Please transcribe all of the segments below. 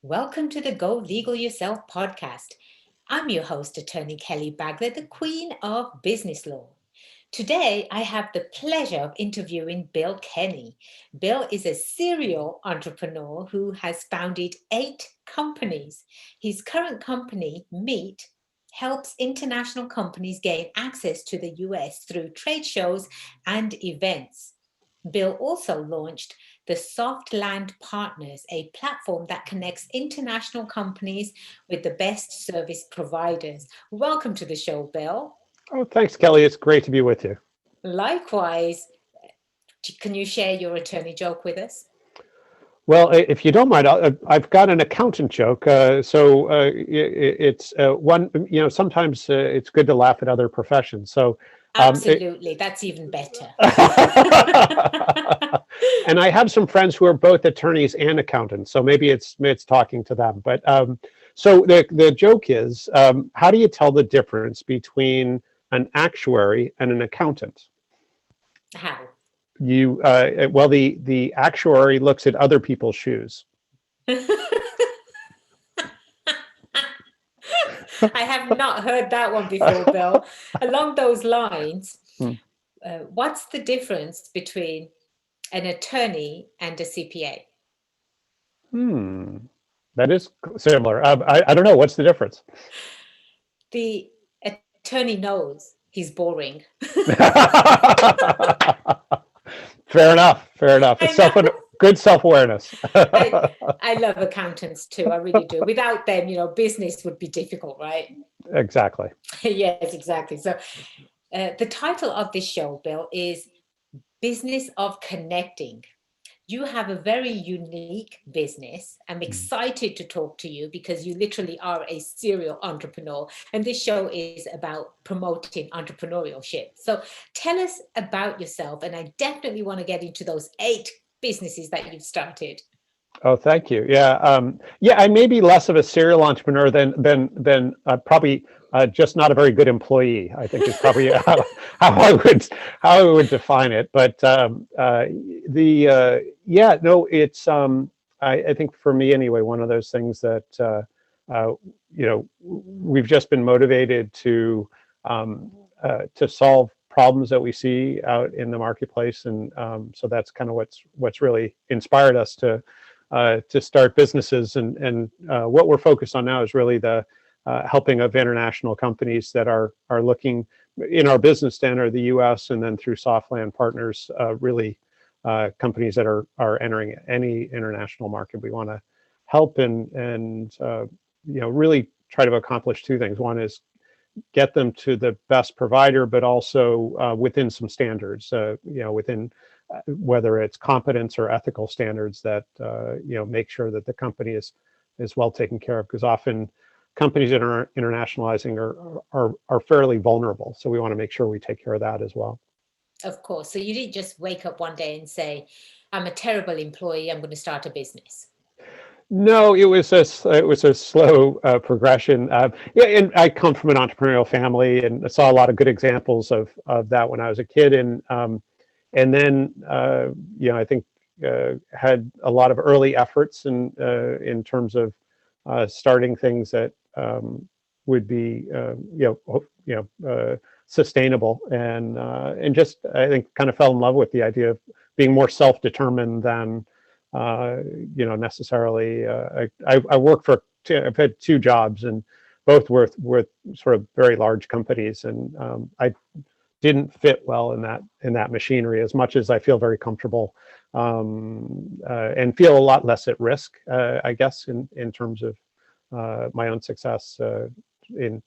Welcome to the Go Legal Yourself podcast. I'm your host, Attorney Kelly Bagla, the Queen of Business Law. Today, I have the pleasure of interviewing Bill Kenney. Bill is a serial entrepreneur who has founded 8 companies. His current company, Meet, helps international companies gain access to the US through trade shows and events. Bill also launched the Softland Partners, a platform that connects international companies with the best service providers. Welcome to the show, Bill. Oh, thanks, Kelly. It's great to be with you. Likewise, can you share your attorney joke with us? Well, if you don't mind, I've got an accountant joke. It's one, sometimes it's good to laugh at other professions. Um, it, Absolutely, that's even better. and I have some friends who are both attorneys and accountants, so maybe it's talking to them. But so the joke is, how do you tell the difference between an actuary and an accountant? How? The actuary looks at other people's shoes. I have not heard that one before, Bill. Along those lines, what's the difference between an attorney and a CPA? That is similar. I don't know. What's the difference? The attorney knows he's boring. Fair enough. Fair enough. I It's know. good self-awareness. I love accountants too. I really do. Without them, business would be difficult, right? Exactly. Yes, exactly. So, the title of this show, Bill, is Business of Connecting. You have a very unique business. I'm excited to talk to you because you literally are a serial entrepreneur. And this show is about promoting entrepreneurship. So tell us about yourself. And I definitely want to get into those 8 businesses that you've started. Oh, thank you. Yeah. I may be less of a serial entrepreneur than probably just not a very good employee. I think is probably how I would define it. But yeah, no, it's I think for me anyway, one of those things that we've just been motivated to solve problems that we see out in the marketplace, and so that's kind of what's really inspired us to start businesses, and what we're focused on now is really the helping of international companies that are looking in our business to enter the U.S. and then through Softland Partners, really companies that are entering any international market. We want to help and really try to accomplish 2 things. One is get them to the best provider, but also within some standards, within whether it's competence or ethical standards that make sure that the company is well taken care of, because often companies that are internationalizing are fairly vulnerable, so we want to make sure we take care of that as well. Of course. So you didn't just wake up one day and say, I'm a terrible employee, I'm going to start a business. No, it was a slow progression. Yeah, and I come from an entrepreneurial family and saw a lot of good examples of that when I was a kid, and then I think had a lot of early efforts in terms of starting things that would be sustainable, and just I think kind of fell in love with the idea of being more self-determined than necessarily. I work for I've had 2 jobs, and both were sort of very large companies, and I didn't fit well in that machinery as much as I feel very comfortable, and feel a lot less at risk, I guess, in terms of my own success, in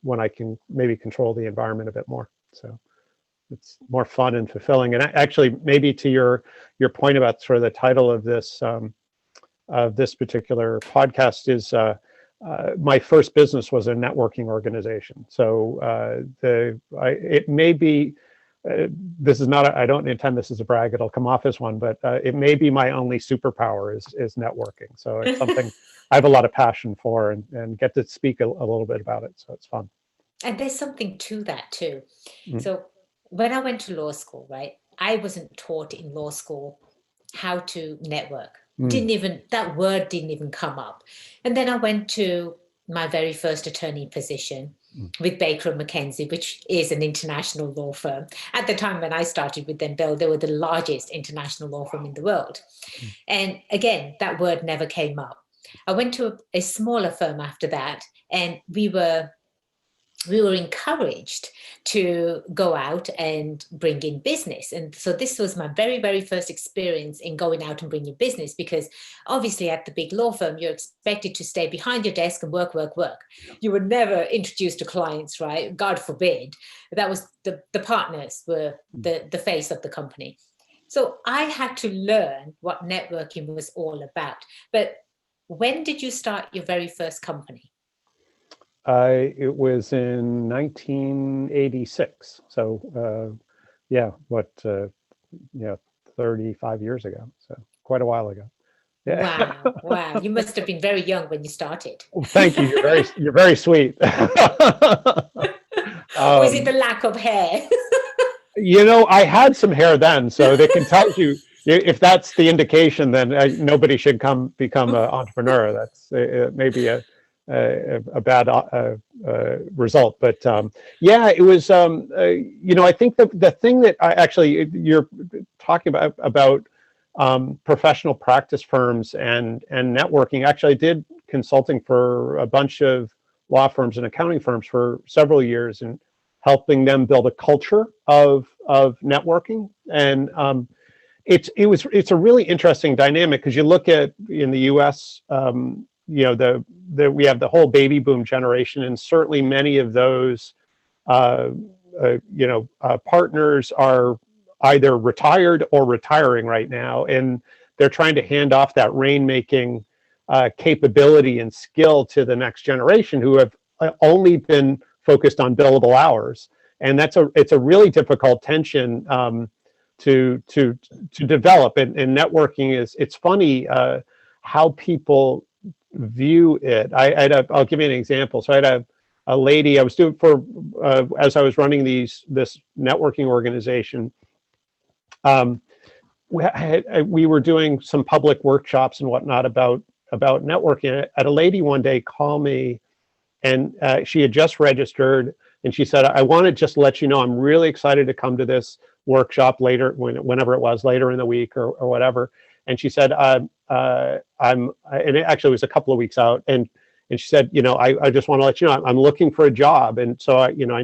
when I can maybe control the environment a bit more. So it's more fun and fulfilling. And actually, maybe to your point about sort of the title of this particular podcast is. My first business was a networking organization. So it may be, this is not, I don't intend this as a brag, it'll come off as one, but it may be my only superpower is networking. So it's something I have a lot of passion for, and get to speak a little bit about it. So it's fun. And there's something to that too. Mm. So when I went to law school, right, I wasn't taught in law school how to network. Mm. That word didn't even come up. And then I went to my very first attorney position with Baker and McKenzie, which is an international law firm. At the time when I started with them, Bill, they were the largest international law firm in the world. And again, that word never came up. I went to a smaller firm after that, and we were encouraged to go out and bring in business. And so this was my very, very first experience in going out and bringing business, because obviously at the big law firm, you're expected to stay behind your desk and work, work, work. You were never introduced to clients, right? God forbid. That was the partners were the face of the company. So I had to learn what networking was all about. But when did you start your very first company? It was in 1986. So, yeah, 35 years ago. So quite a while ago. Yeah. Wow, wow. You must have been very young when you started. Well, thank you. You're very sweet. Or is it the lack of hair? I had some hair then, so they can tell you if that's the indication, then nobody should become an entrepreneur. That's maybe a bad result. But yeah, it was. I think the thing that you're talking about professional practice firms and networking. Actually, I did consulting for a bunch of law firms and accounting firms for several years, and helping them build a culture of networking. And it's a really interesting dynamic, because you look at in the U.S. We have the whole baby boom generation, and certainly many of those partners are either retired or retiring right now, and they're trying to hand off that rainmaking capability and skill to the next generation, who have only been focused on billable hours. And it's a really difficult tension to develop. And networking it's funny how people view it. I'll give you an example. So I had a lady I was doing for as I was running this networking organization. We were doing some public workshops and whatnot about networking. I had a lady one day call me, and she had just registered, and she said, "I want to just let you know I'm really excited to come to this workshop later, whenever it was, later in the week or whatever." And she said, and it actually was a couple of weeks out, and she said, I just want to let you know I'm looking for a job, and so I know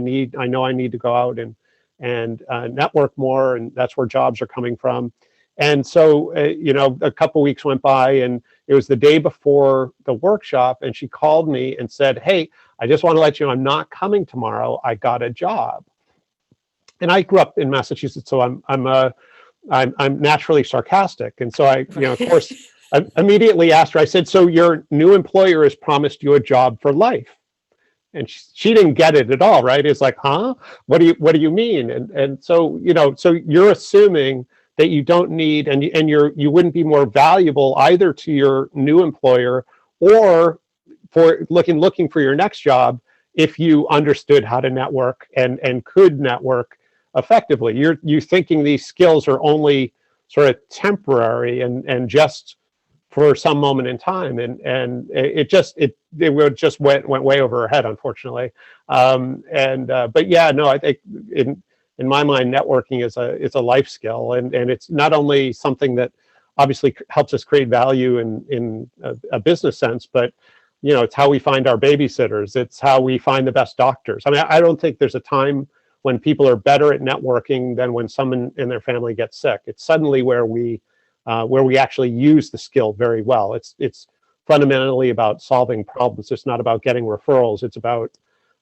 I need to go out and network more, and that's where jobs are coming from. And so a couple of weeks went by, and it was the day before the workshop, and she called me and said, "Hey, I just want to let you know I'm not coming tomorrow. I got a job." And I grew up in Massachusetts, so I'm naturally sarcastic, and so of course, I immediately asked her. I said, "So your new employer has promised you a job for life?" And she didn't get it at all, right? It's like, huh? What do you mean? And so so you're assuming that you don't need, and you wouldn't be more valuable either to your new employer or for looking for your next job if you understood how to network and could network effectively. You're thinking these skills are only sort of temporary and just for some moment in time, and it just went way over her head, unfortunately. But yeah, no, I think in my mind, networking is a life skill, and it's not only something that obviously helps us create value in a business sense, but it's how we find our babysitters. It's how we find the best doctors. I mean, I don't think there's a time when people are better at networking than when someone in their family gets sick. It's suddenly where we actually use the skill very well. It's fundamentally about solving problems. It's not about getting referrals. It's about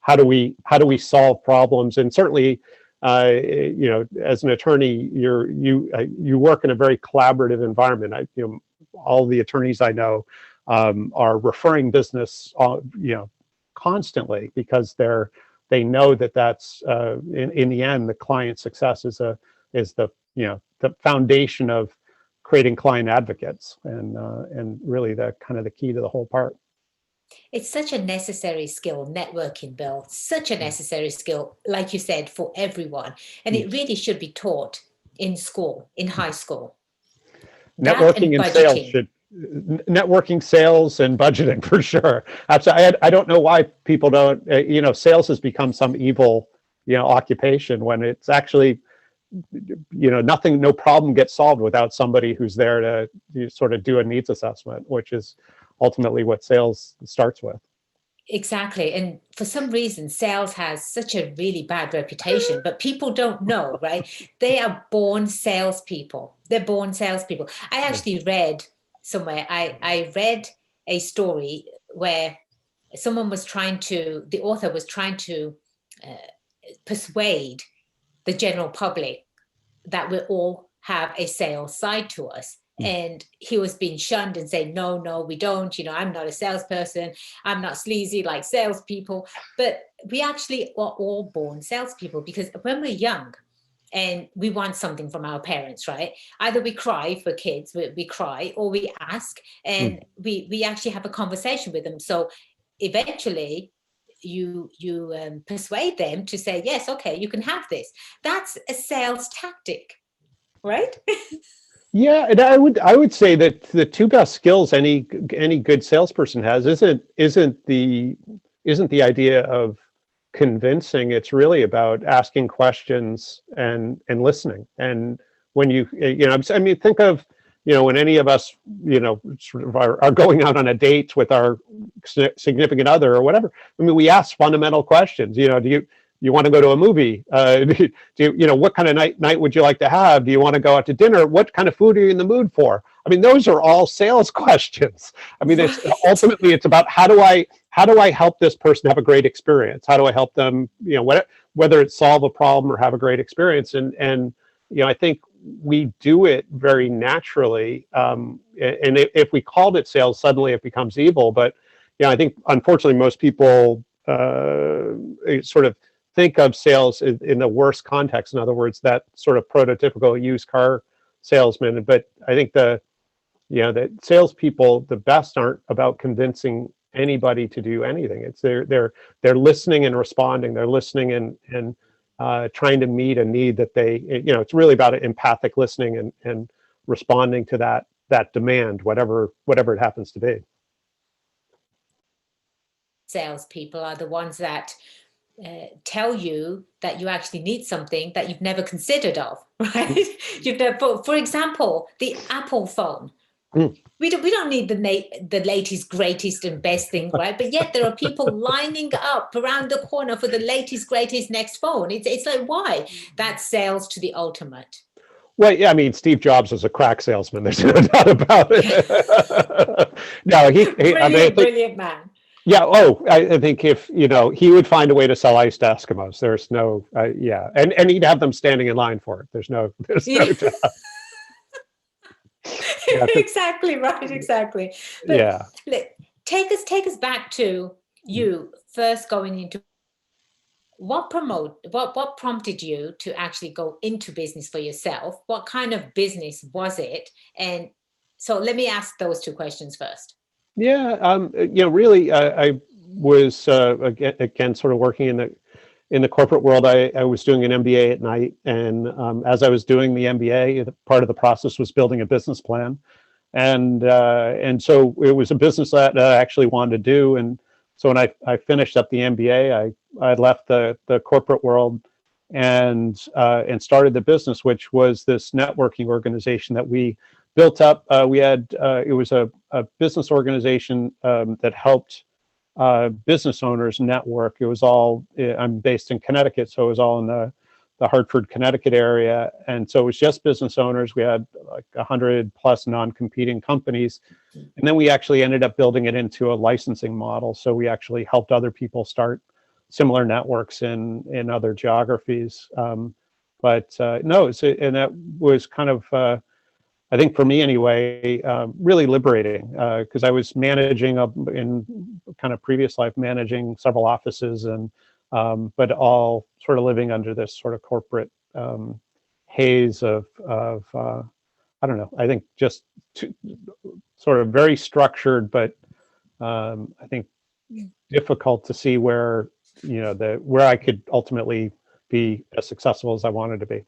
how do we solve problems. And certainly, as an attorney, you work in a very collaborative environment. All the attorneys I know are referring business, constantly, because they know that's in the end the client success is the foundation of creating client advocates, and really the kind of the key to the whole part. It's such a necessary skill, networking, Bill, such a necessary skill, like you said, for everyone. And it really should be taught in school, in high school. That and budgeting. Networking, sales, and budgeting for sure. Absolutely. I don't know why people don't, sales has become some evil, occupation when it's actually, no problem gets solved without somebody who's there to sort of do a needs assessment, which is ultimately what sales starts with. Exactly. And for some reason, sales has such a really bad reputation, but people don't know, right? They are born salespeople. They're born salespeople. I actually read somewhere, I read a story where the author was trying to persuade the general public that we all have a sales side to us. And he was being shunned and saying, no, we don't. I'm not a salesperson. I'm not sleazy like salespeople. But we actually are all born salespeople, because when we're young and we want something from our parents, right? Either we cry for kids, we cry, or we ask, and we actually have a conversation with them. So eventually you persuade them to say, yes, okay, you can have this. That's a sales tactic, right? Yeah, and I would say that the two best skills any good salesperson has isn't the idea of convincing. It's really about asking questions and listening. And when think of, when any of us, sort of are going out on a date with our significant other or whatever. I mean, we ask fundamental questions. Do you want to go to a movie? What kind of night would you like to have? Do you want to go out to dinner? What kind of food are you in the mood for? I mean, those are all sales questions. I mean, ultimately it's about how do I help this person have a great experience? How do I help them, whether it's solve a problem or have a great experience? And I think we do it very naturally. And if we called it sales, suddenly it becomes evil. But I think unfortunately most people sort of think of sales in the worst context. In other words, that sort of prototypical used car salesman. But I think that salespeople, the best, aren't about convincing anybody to do anything. It's they're listening and responding. They're listening and trying to meet a need that they, it's really about empathic listening and responding to that demand, whatever it happens to be. Salespeople are the ones that tell you that you actually need something that you've never considered of, right? For example, the Apple phone. We don't need the latest, greatest, and best thing, right? But yet there are people lining up around the corner for the latest, greatest, next phone. It's like, why? That's sales to the ultimate. Well, yeah, I mean, Steve Jobs was a crack salesman. There's no doubt about it. No, brilliant man. Yeah. Oh, I think if he would find a way to sell ice to Eskimos. There's no, yeah, and he'd have them standing in line for it. There's no doubt. Yeah, exactly right. Exactly. But yeah. Take us back to you first going into what prompted you to actually go into business for yourself? What kind of business was it? And so let me ask those two questions first. Yeah, really, I was again sort of working in the corporate world. I was doing an MBA at night, and as I was doing the MBA, part of the process was building a business plan, and so it was a business that I actually wanted to do. And so when I finished up the MBA, I left the corporate world and started the business, which was this networking organization that we built up. We had it was a business organization that helped business owners network. It was all, I'm based in Connecticut, so it was all in the Hartford, Connecticut area. And so it was just business owners. We had like 100 plus non-competing companies. And then we actually ended up building it into a licensing model. So we actually helped other people start similar networks in other geographies. No, and that was kind of, I think for me anyway, really liberating, because I was managing in kind of previous life, managing several offices, and but all sort of living under this sort of corporate haze of I don't know. I think just sort of very structured, but I think difficult to see where where I could ultimately be as successful as I wanted to be.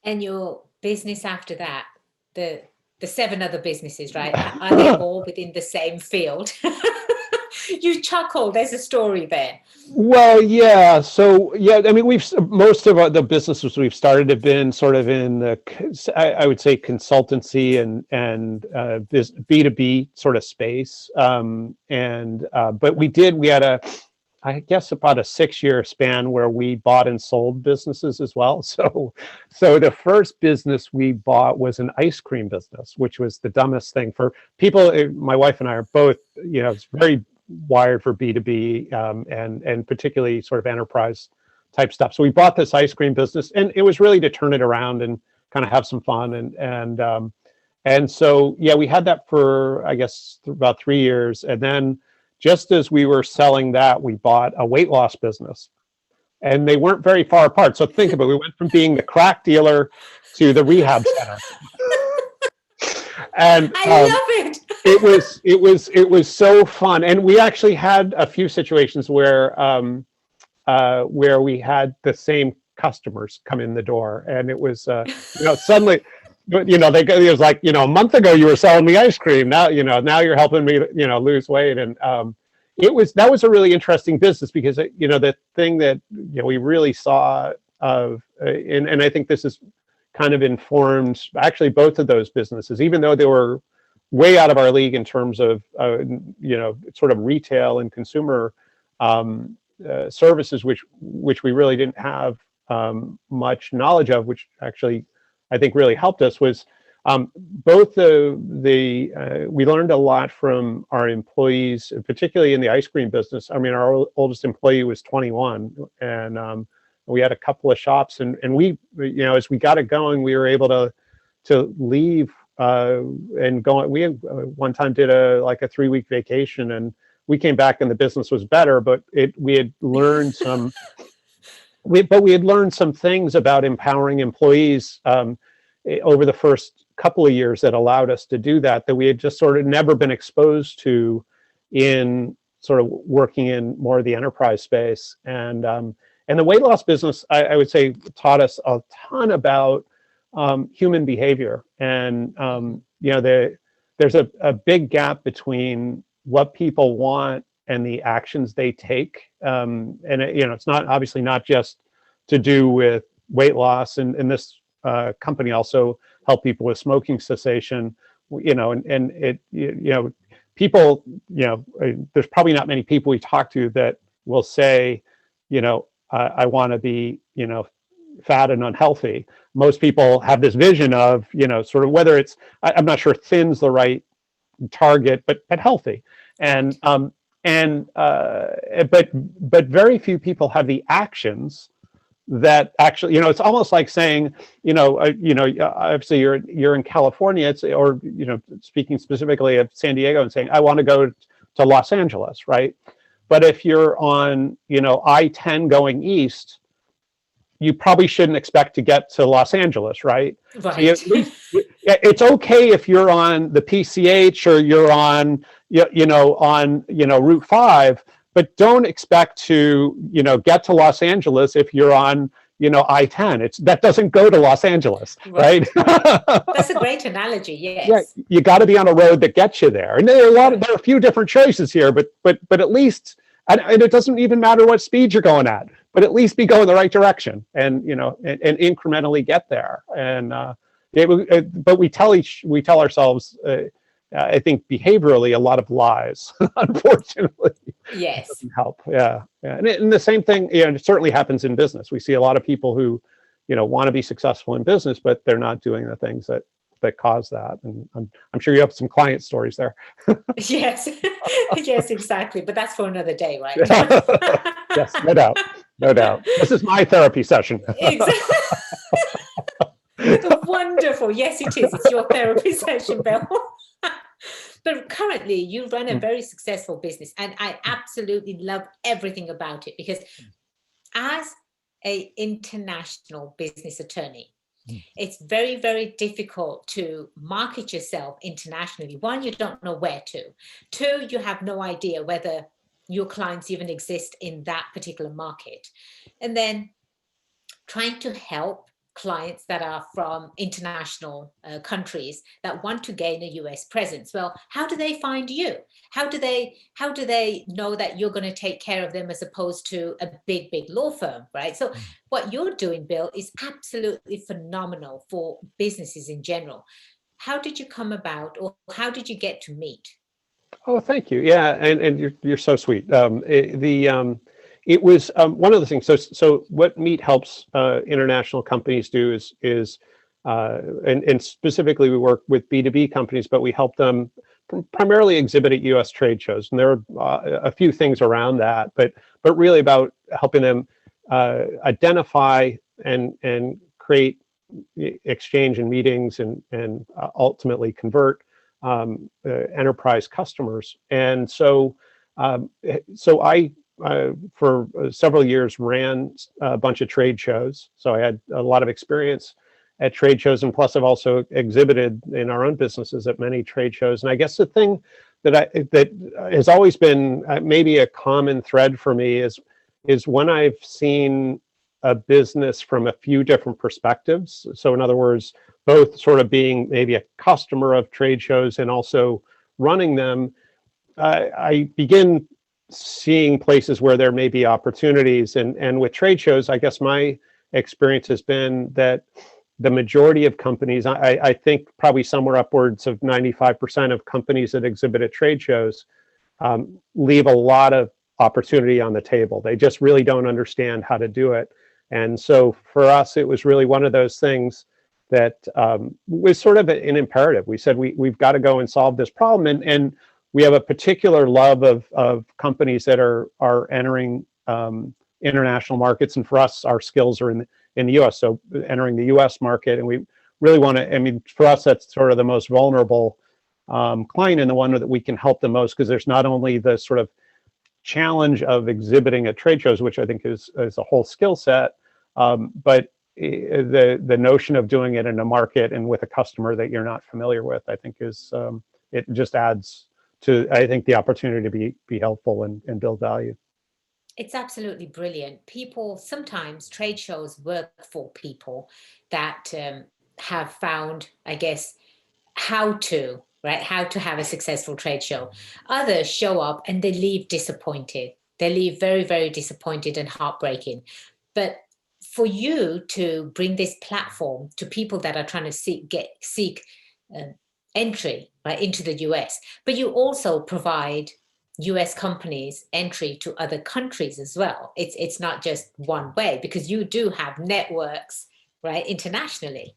And your business after that, the the seven other businesses, right? Are they all within the same field? You chuckle. There's a story there. Well, yeah. So, yeah, I mean, most of the businesses we've started have been sort of in the, I would say, consultancy and this B2B sort of space. But we had I guess about a 6-year span where we bought and sold businesses as well. So the first business we bought was an ice cream business, which was the dumbest thing for people. My wife and I are both, it's very wired for B2B, and particularly sort of enterprise type stuff. So we bought this ice cream business, and it was really to turn it around and kind of have some fun. And so, yeah, we had that for, I guess, about 3 years. And then just as we were selling that, we bought a weight loss business, and they weren't very far apart. So think about it. We went from being the crack dealer to the rehab center. And I love it. it was so fun. And we actually had a few situations where we had the same customers come in the door, and it was suddenly, it was like, a month ago you were selling me ice cream, now you're helping me lose weight. And that was a really interesting business, because the thing that we really saw and I think this is kind of informed actually both of those businesses, even though they were way out of our league in terms of sort of retail and consumer services, which we really didn't have much knowledge of, which actually I think really helped us, was both we learned a lot from our employees, particularly in the ice cream business. I mean, our oldest employee was 21, and we had a couple of shops, and we, as we got it going, we were able to leave and go. We one time did a 3-week vacation, and we came back and the business was better, but we had learned some. We had learned some things about empowering employees over the first couple of years that allowed us to do that we had just sort of never been exposed to in sort of working in more of the enterprise space. And the weight loss business, I would say, taught us a ton about human behavior. And there's a big gap between what people want and the actions they take. And it's not obviously not just to do with weight loss. And this company also help people with smoking cessation. People, there's probably not many people we talk to that will say, I want to be, fat and unhealthy. Most people have this vision of, sort of, whether it's, I'm not sure thin's the right target, but healthy. But very few people have the actions that actually, it's almost like saying, obviously you're in California, or speaking specifically of San Diego, and saying, I want to go to Los Angeles, right? But if you're on, I-10 going east, you probably shouldn't expect to get to Los Angeles, right? Right. So it's okay if you're on the PCH or you're on, Route 5, but don't expect to, get to Los Angeles if you're on, I-10. That doesn't go to Los Angeles, right? That's a great analogy. Yes. Yeah, you got to be on a road that gets you there. And there are a few different choices here, but at least, and it doesn't even matter what speed you're going at, but at least be going the right direction, and and incrementally get there. And but we tell ourselves, I think behaviorally, a lot of lies, unfortunately. Yes. Doesn't help. Yeah. And the same thing, it certainly happens in business. We see a lot of people who, want to be successful in business, but they're not doing the things that cause that. And I'm sure you have some client stories there. Yes. Yes, exactly. But that's for another day, right? Yes, no doubt. This is my therapy session. Exactly. Wonderful. Yes, it is. It's your therapy session, Bill. But currently you run a very successful business, and I absolutely love everything about it, because as an international business attorney, it's very, very difficult to market yourself internationally. One, you don't know where to. Two, you have no idea whether your clients even exist in that particular market. And then trying to help clients that are from international countries that want to gain a US presence. Well, how do they find you? How do they know that you're going to take care of them as opposed to a big law firm, right? So what you're doing, Bill, is absolutely phenomenal for businesses in general. How did you come about, or how did you get to meet? Oh, thank you. Yeah, and you're so sweet. It was one of the things. So what Meet helps international companies do is and specifically we work with B2B companies, but we help them primarily exhibit at U.S. trade shows, and there are a few things around that, but really about helping them identify and create exchange and meetings and ultimately convert enterprise customers. And so I for several years ran a bunch of trade shows. So I had a lot of experience at trade shows, and plus I've also exhibited in our own businesses at many trade shows. And I guess the thing that has always been maybe a common thread for me is when I've seen a business from a few different perspectives. So in other words, both sort of being maybe a customer of trade shows and also running them, I begin seeing places where there may be opportunities. And with trade shows, I guess my experience has been that the majority of companies, I think probably somewhere upwards of 95% of companies that exhibit at trade shows leave a lot of opportunity on the table. They just really don't understand how to do it. And so for us, it was really one of those things that was sort of an imperative. We said we've got to go and solve this problem, and we have a particular love of companies that are entering international markets, and for us, our skills are in the U.S. So entering the U.S. market, and we really want to. I mean, for us, that's sort of the most vulnerable client and the one that we can help the most, because there's not only the sort of challenge of exhibiting at trade shows, which I think is a whole skill set, but the notion of doing it in a market and with a customer that you're not familiar with, I think is it just adds to, I think, the opportunity to be helpful and build value. It's absolutely brilliant. People, sometimes trade shows work for people that have found, I guess, how to, right? How to have a successful trade show. Others show up and they leave disappointed. They leave very disappointed and heartbreaking. But for you to bring this platform to people that are trying to seek entry, right, into the US, but you also provide US companies entry to other countries as well. It's not just one way, because you do have networks, right, internationally.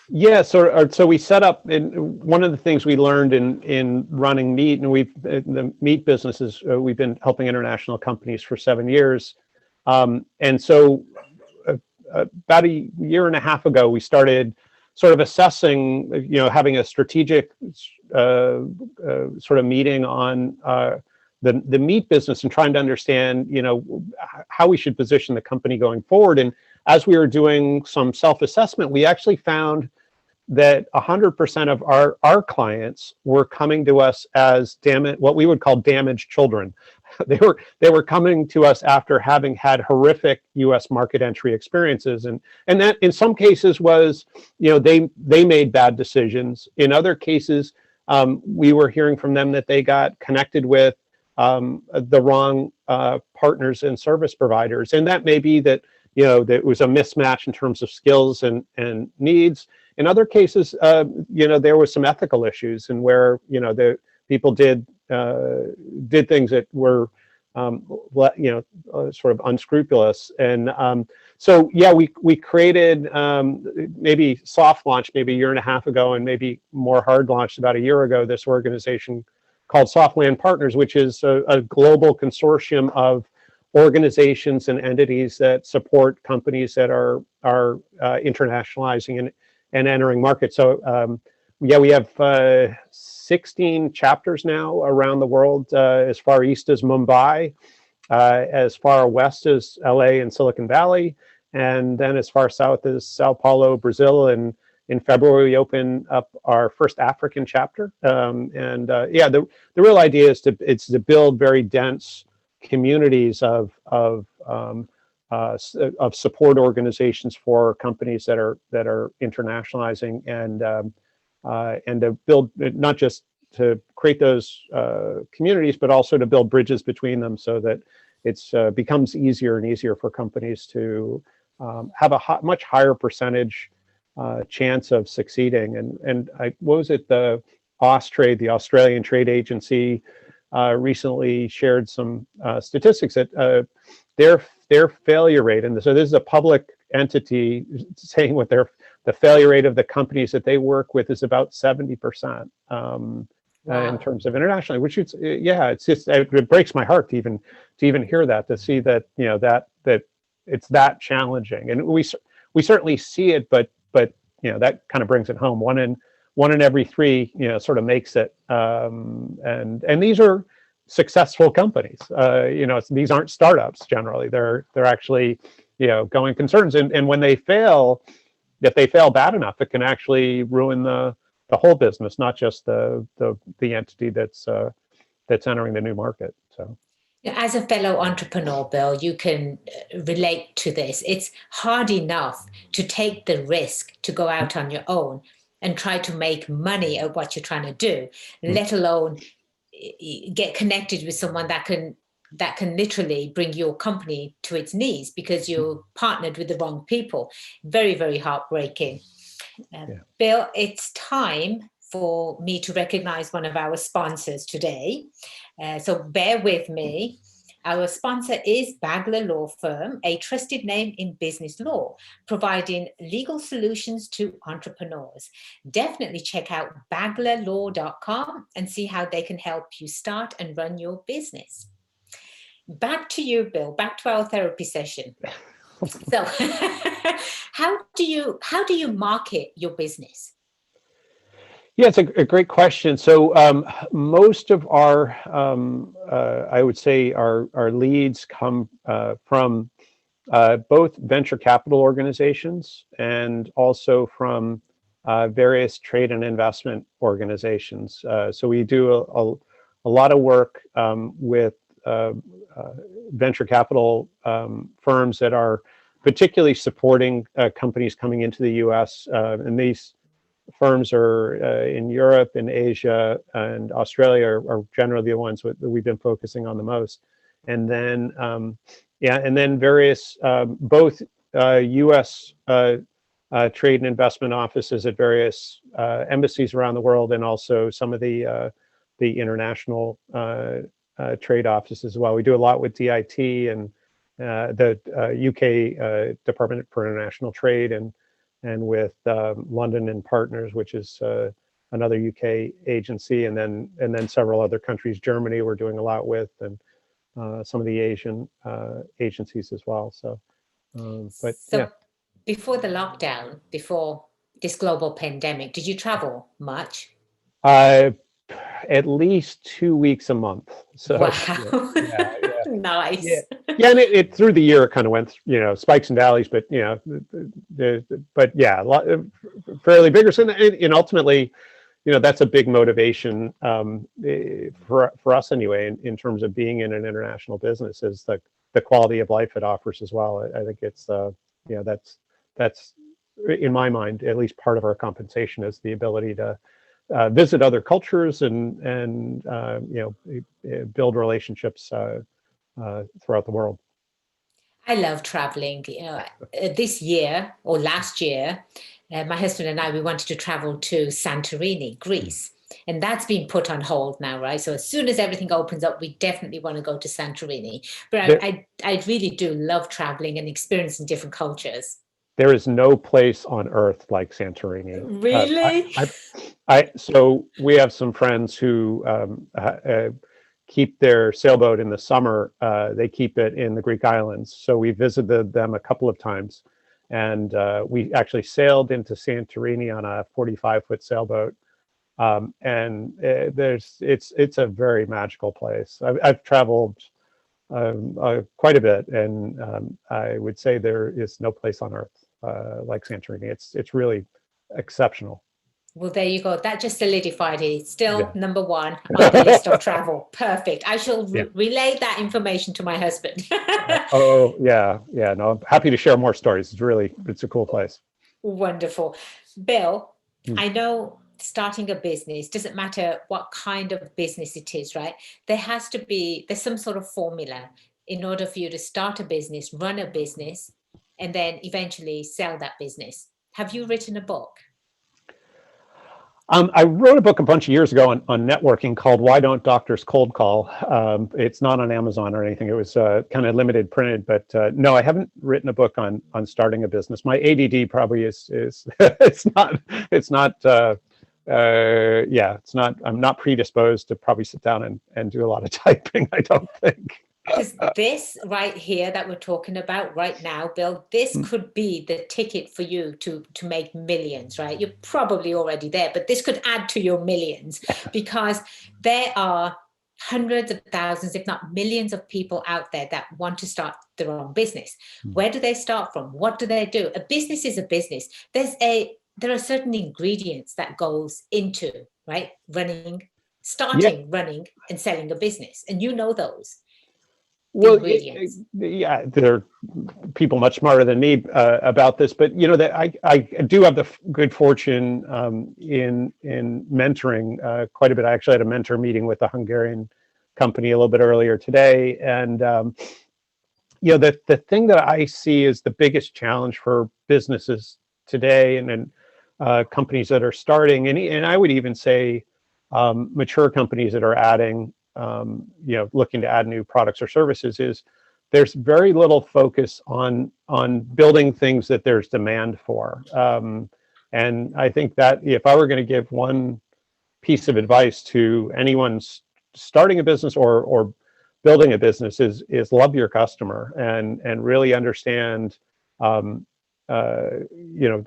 Yeah, so we set up, and one of the things we learned in running Meet, and the Meet businesses, we've been helping international companies for 7 years, and so about a year and a half ago, we started sort of assessing, having a strategic sort of meeting on the Meet business and trying to understand, how we should position the company going forward. And as we were doing some self-assessment, we actually found that 100% of our clients were coming to us as what we would call damaged children. They were coming to us after having had horrific U.S. market entry experiences, and that in some cases was, they made bad decisions. In other cases, we were hearing from them that they got connected with the wrong partners and service providers, and that may be that that it was a mismatch in terms of skills and needs. In other cases, there was some ethical issues, and where the people did things that were sort of unscrupulous. And so yeah, we created maybe soft launch maybe a year and a half ago, and maybe more hard launched about a year ago, this organization called Softland Partners, which is a global consortium of organizations and entities that support companies that are internationalizing and entering markets. So yeah, we have 16 chapters now around the world, as far east as Mumbai, as far west as LA and Silicon Valley, and then as far south as Sao Paulo, Brazil. And in February, we open up our first African chapter. Yeah, the real idea is to build very dense communities of of support organizations for companies that are internationalizing, and to build, not just to create those communities, but also to build bridges between them, so that it's becomes easier and easier for companies to have a much higher percentage chance of succeeding. And what was it, the Austrade, the Australian Trade Agency, recently shared some statistics that their failure rate, and so this is a public entity saying what the failure rate of the companies that they work with is about 70%, Wow. in terms of internationally, which it's just, it breaks my heart to even hear that, to see that, that it's that challenging. And we certainly see it, but that kind of brings it home. One in every three, sort of makes it, and these are successful companies. These aren't startups generally. They're actually, going concerns, and when they fail, if they fail bad enough, it can actually ruin the whole business, not just the entity that's entering the new market. So, as a fellow entrepreneur, Bill, you can relate to this. It's hard enough to take the risk to go out on your own and try to make money at what you're trying to do, let alone get connected with someone that can literally bring your company to its knees because you're partnered with the wrong people. Very, very heartbreaking. Bill, it's time for me to recognize one of our sponsors today. So bear with me. Our sponsor is Bagla Law Firm, a trusted name in business law, providing legal solutions to entrepreneurs. Definitely check out baglalaw.com and see how they can help you start and run your business. Back to you, Bill, back to our therapy session. So how do you market your business? Yeah, it's a great question. So most of our, I would say, our leads come from both venture capital organizations and also from various trade and investment organizations. So we do a lot of work with venture capital firms that are particularly supporting companies coming into the U.S. And these firms are in Europe and Asia and Australia are generally the ones that we've been focusing on the most. And then, and then various, both U.S. Trade and investment offices at various embassies around the world, and also some of the international trade offices as well. We do a lot with DIT and the UK Department for International Trade, and with London and Partners, which is another UK agency, and then several other countries. Germany we're doing a lot with, and some of the Asian agencies as well. So, Before the lockdown, before this global pandemic, did you travel much? At least 2 weeks a month. So wow. Nice. Yeah, and it through the year it kind of went, spikes and valleys, but but yeah, a lot, fairly vigorous, and ultimately, that's a big motivation for us anyway, in terms of being in an international business, is the quality of life it offers as well. I think it's that's in my mind at least part of our compensation, is the ability to visit other cultures and build relationships throughout the world. I love traveling. This year or last year, my husband and I, we wanted to travel to Santorini, Greece. And that's been put on hold now, right? So as soon as everything opens up, we definitely want to go to Santorini. But I really do love traveling and experiencing different cultures. There is no place on earth like Santorini. Really? So we have some friends who keep their sailboat in the summer. They keep it in the Greek islands. So we visited them a couple of times, and we actually sailed into Santorini on a 45-foot sailboat. And it's a very magical place. I've traveled quite a bit, and I would say there is no place on earth like Santorini. It's really exceptional. Well, there you go. That just solidified it. It's still Yeah. number one on the list of travel. Perfect. I shall Yeah. relay that information to my husband. Oh, yeah. Yeah. No, I'm happy to share more stories. It's a cool place. Wonderful. Bill, Hmm. I know starting a business doesn't matter what kind of business it is, right? There's some sort of formula in order for you to start a business, run a business, and then eventually sell that business. Have you written a book? I wrote a book a bunch of years ago on networking called "Why Don't Doctors Cold Call." It's not on Amazon or anything. It was kind of limited printed, but no, I haven't written a book on starting a business. My ADD probably is it's not. I'm not predisposed to probably sit down and do a lot of typing. I don't think. Because this right here that we're talking about right now, Bill, this could be the ticket for you to make millions, right? You're probably already there, but this could add to your millions because there are hundreds of thousands, if not millions of people out there that want to start their own business. Where do they start from? What do they do? A business is a business. There are certain ingredients that goes into, right? Yeah. Running and selling a business. And you know those Well, ingredients. yeah, there are people much smarter than me about this, but you know that I do have the good fortune in mentoring quite a bit. I actually had a mentor meeting with a Hungarian company a little bit earlier today, and you know the thing that I see is the biggest challenge for businesses today, and then companies that are starting, and I would even say mature companies that are adding, you know, looking to add new products or services, is there's very little focus on building things that there's demand for. And I think that if I were going to give one piece of advice to anyone starting a business or building a business, is love your customer and really understand, you know,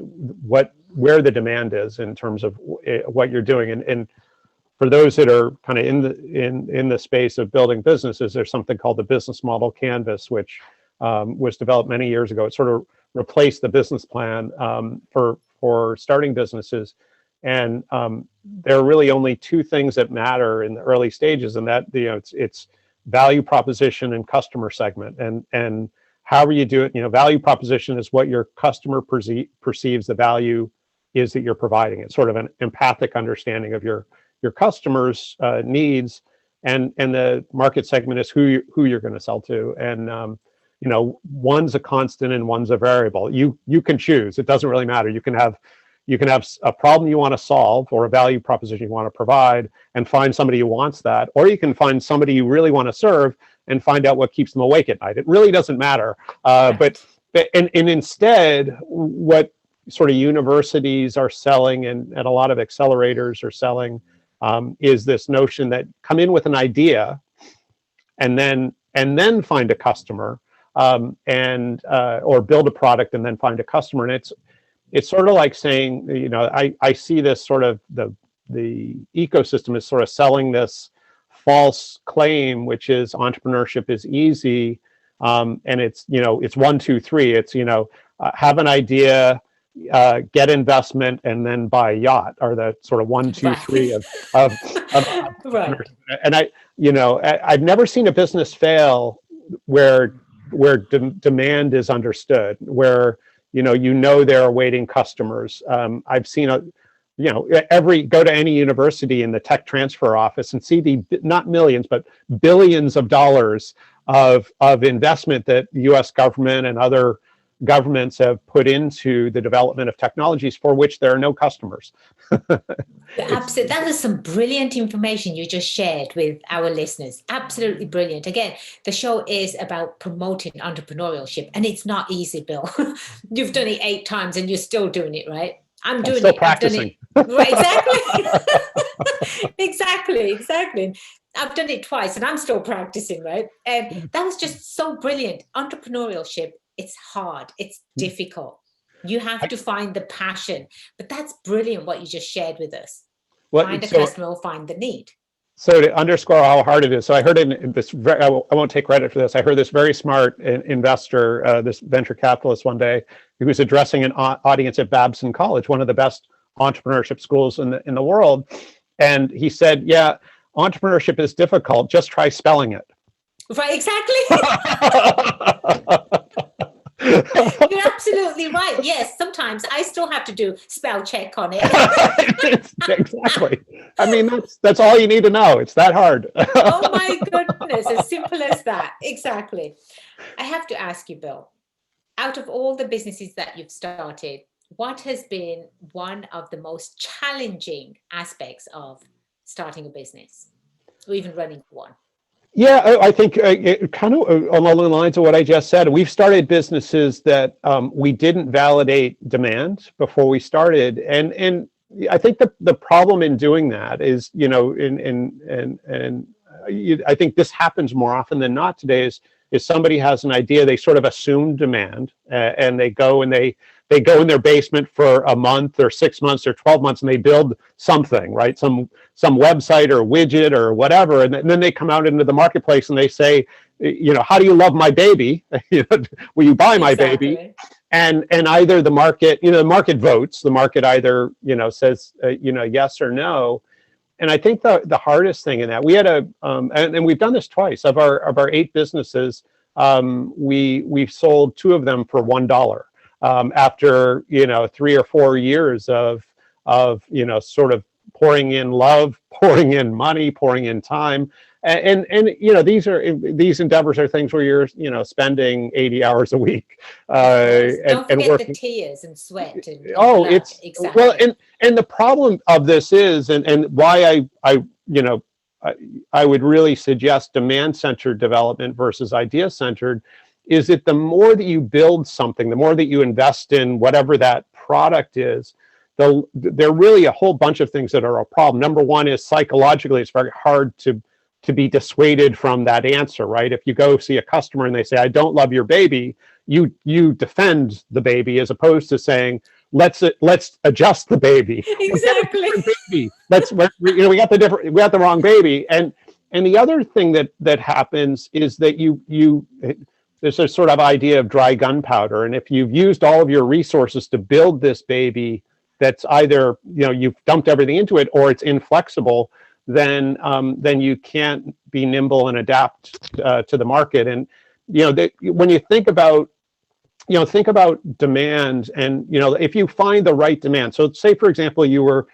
where the demand is in terms of what you're doing. And for those that are kind of in the space of building businesses, there's something called the business model canvas, which was developed many years ago. It sort of replaced the business plan for starting businesses. And there are really only two things that matter in the early stages, and that, you know, it's value proposition and customer segment. And however you do it, you know, value proposition is what your customer perceives the value is that you're providing. It's sort of an empathic understanding of your customers' needs, and the market segment is who you're going to sell to. And you know, one's a constant and one's a variable. You can choose. It doesn't really matter. You can have a problem you want to solve or a value proposition you want to provide and find somebody who wants that, or you can find somebody you really want to serve and find out what keeps them awake at night. It really doesn't matter. But instead, what sort of universities are selling and a lot of accelerators are selling is this notion that come in with an idea and then find a customer, and or build a product and then find a customer. And it's sort of like saying, you know, I see this sort of the ecosystem is sort of selling this false claim, which is entrepreneurship is easy, and it's, you know, it's 1, 2, 3. It's, you know, have an idea, get investment, and then buy a yacht, are the sort of 1, 2, 3 of Right. and I've never seen a business fail where demand is understood, where they're awaiting customers. I've seen go to any university in the tech transfer office and see the not millions but billions of dollars of investment that the U.S. government and other governments have put into the development of technologies for which there are no customers. Absolutely. That was some brilliant information you just shared with our listeners. Absolutely brilliant. Again, the show is about promoting entrepreneurship, and it's not easy, Bill. You've done it 8 times and you're still doing it, right? I'm doing still it. practicing. I've done it. Right, exactly. Exactly. I've done it twice and I'm still practicing, right? And that was just so brilliant. Entrepreneurship, it's hard, it's difficult. You have to find the passion, but that's brilliant what you just shared with us. Find a customer or find the need. So to underscore how hard it is, so I heard in this, I won't take credit for this, I heard this very smart investor, this venture capitalist one day, who was addressing an audience at Babson College, one of the best entrepreneurship schools in the world. And he said, yeah, entrepreneurship is difficult. Just try spelling it. Right, exactly. You're absolutely right. Yes, sometimes I still have to do spell check on it. Exactly. I mean, that's all you need to know. It's that hard. Oh my goodness, as simple as that. Exactly. I have to ask you, Bill, out of all the businesses that you've started, what has been one of the most challenging aspects of starting a business or even running one? Yeah, I think it kind of along the lines of what I just said. We've started businesses that we didn't validate demand before we started, and I think the problem in doing that is, I think this happens more often than not today. Is somebody has an idea, they sort of assume demand, and they go in their basement for a month or 6 months or 12 months, and they build something, right? Some website or widget or whatever, and then they come out into the marketplace and they say, how do you love my baby? Will you buy my baby? Exactly. And either the market, the market votes. The market either says yes or no. And I think the hardest thing in that, we had and we've done this twice. Of our 8 businesses, we've sold 2 of them for $1. After 3 or 4 years of sort of pouring in love, pouring in money, pouring in time, and these endeavors are things where you're spending 80 hours a week, Don't and forget working. the tears and sweat and Oh, blood. it's Exactly. well, and the problem of this is, and why I would really suggest demand-centered development versus idea-centered, is that the more that you build something, the more that you invest in whatever that product is, there are really a whole bunch of things that are a problem. Number one is psychologically, it's very hard to be dissuaded from that answer, right? If you go see a customer and they say, I don't love your baby, you defend the baby, as opposed to saying, let's adjust the baby. Exactly. Baby. We got the wrong baby. And the other thing that happens is that there's a sort of idea of dry gunpowder. And if you've used all of your resources to build this baby that's either, you've dumped everything into it, or it's inflexible, then you can't be nimble and adapt to the market. And when you think about demand, and if you find the right demand. So say, for example, your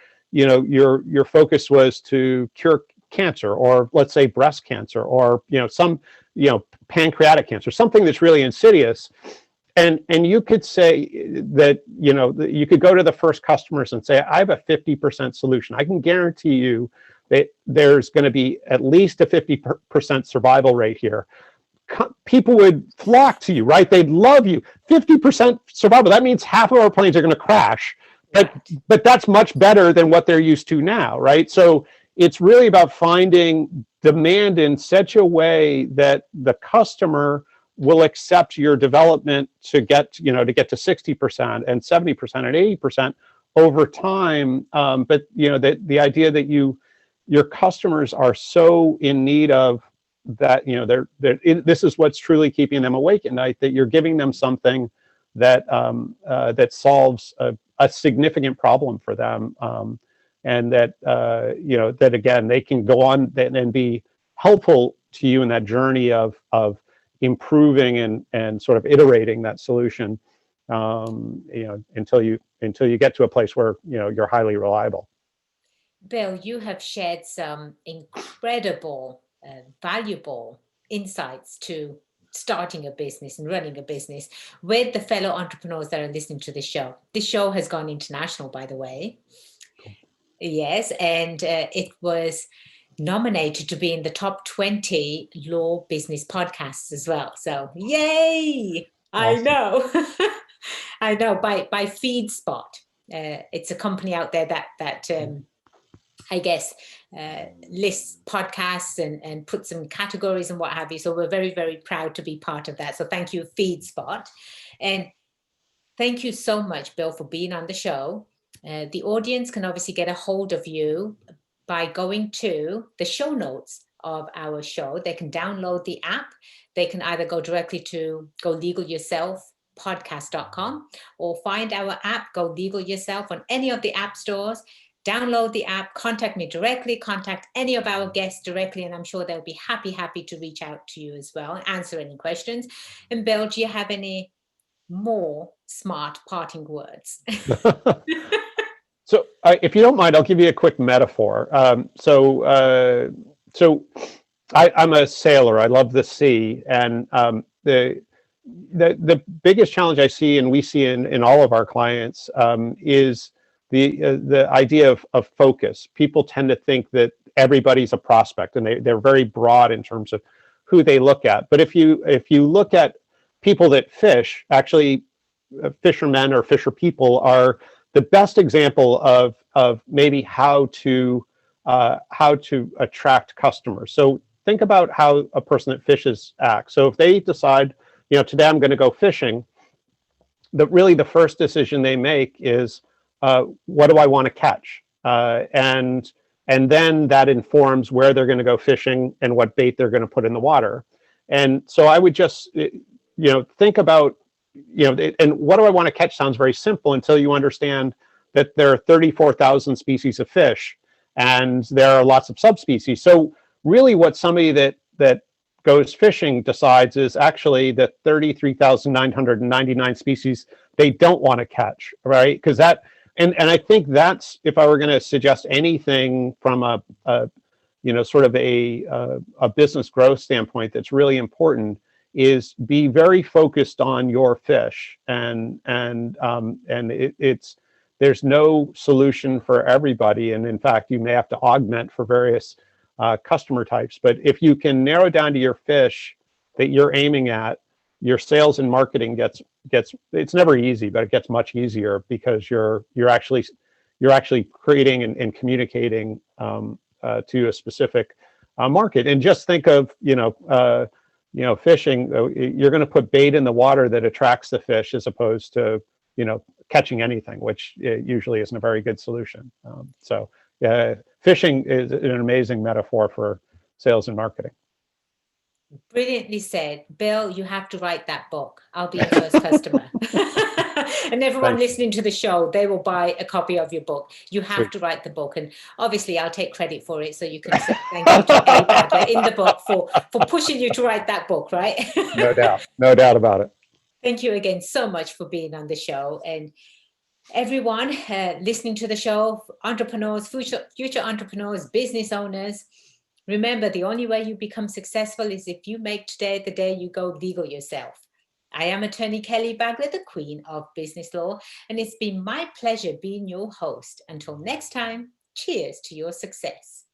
focus was to cure cancer, or let's say breast cancer, or some pancreatic cancer, something that's really insidious. And you could say that, you could go to the first customers and say, I have a 50% solution. I can guarantee you that there's going to be at least a 50% survival rate here. People would flock to you, right? They'd love you. 50% survival. That means half of our planes are going to crash, but that's much better than what they're used to now, right? So it's really about finding demand in such a way that the customer will accept your development to get to 60% and 70% and 80% over time. But the idea that your customers are so in need of that, this is what's truly keeping them awake at night, that you're giving them something that that solves a significant problem for them, and that that again, they can go on and be helpful to you in that journey of improving and sort of iterating that solution, until you get to a place where you're highly reliable. Bill, you have shared some incredible, valuable insights to starting a business and running a business with the fellow entrepreneurs that are listening to the show. This show has gone international, by the way. Cool. Yes, and it was nominated to be in the top 20 law business podcasts as well. So, yay! Awesome. I know. I know, by FeedSpot. It's a company out there that I guess, lists podcasts and put some categories and what have you. So we're very, very proud to be part of that. So thank you, FeedSpot. And thank you so much, Bill, for being on the show. The audience can obviously get a hold of you by going to the show notes of our show. They can download the app. They can either go directly to Go Legal Yourself podcast.com, or find our app, Go Legal Yourself, on any of the app stores. Download the app, contact me directly, contact any of our guests directly, and I'm sure they'll be happy to reach out to you as well and answer any questions. And Bill, do you have any more smart parting words? So, if you don't mind, I'll give you a quick metaphor. I'm a sailor. I love the sea, and the biggest challenge I see, and we see in all of our clients, is the idea of focus. People tend to think that everybody's a prospect, and they're very broad in terms of who they look at. But if you look at people that fish, actually, fishermen or fisher people are the best example of maybe how to attract customers. So think about how a person that fishes acts. So if they decide, today I'm going to go fishing, the first decision they make is, what do I want to catch? And then that informs where they're going to go fishing and what bait they're going to put in the water. And so I would just, think about, and what do I want to catch sounds very simple until you understand that there are 34,000 species of fish and there are lots of subspecies. So really what somebody that goes fishing decides is actually the 33,999 species they don't want to catch, right? Because and I think that's, if I were going to suggest anything from a sort of a business growth standpoint that's really important, is be very focused on your fish, and there's no solution for everybody, and in fact you may have to augment for various customer types. But if you can narrow down to your fish that you're aiming at, your sales and marketing gets it's never easy, but it gets much easier because you're actually creating and communicating to a specific market. And just think of fishing, you're going to put bait in the water that attracts the fish as opposed to, catching anything, which usually isn't a very good solution. Fishing is an amazing metaphor for sales and marketing. Brilliantly said. Bill, you have to write that book. I'll be your first customer. And everyone listening to the show, they will buy a copy of your book. You have to write the book. And obviously, I'll take credit for it. So you can say thank you to A. Bagla in the book for pushing you to write that book, right? No doubt. No doubt about it. Thank you again so much for being on the show. And everyone listening to the show, entrepreneurs, future entrepreneurs, business owners, remember, the only way you become successful is if you make today the day you go legal yourself. I am attorney Kelly Bagla, the Queen of Business Law, and it's been my pleasure being your host. Until next time, cheers to your success.